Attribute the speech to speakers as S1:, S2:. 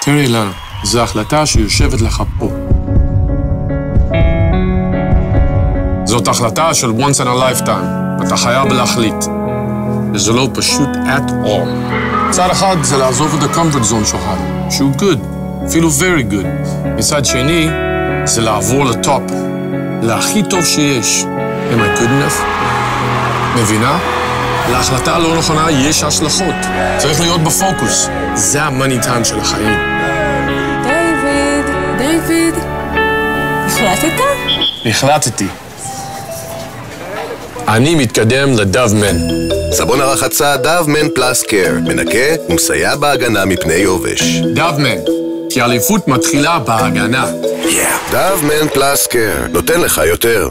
S1: תראי אילנה, זו החלטה שיושבת לך פה. זאת החלטה של once in a lifetime. אתה חייב להחליט. וזה לא פשוט at all. צד אחד זה לעזוב את ה-comfort zone שלך, שהוא good, אפילו very good. מצד שני, זה לעבור לטופ, להכי טוב שיש. Am I good enough? מבינה? להחלטה הלא נכונה יש השלכות. צריך להיות בפוקוס. זה ה-money time של החיים.
S2: דיוויד, החלטת?
S1: החלטתי. אני מתקדם לדאבמן.
S3: סבון הרחצה דאבמן פלאס קר, מנקה ומסייע בהגנה מפני יובש.
S1: דאבמן, כי אליפות מתחילה בהגנה.
S3: דאבמן פלאס קר, נותן לך יותר.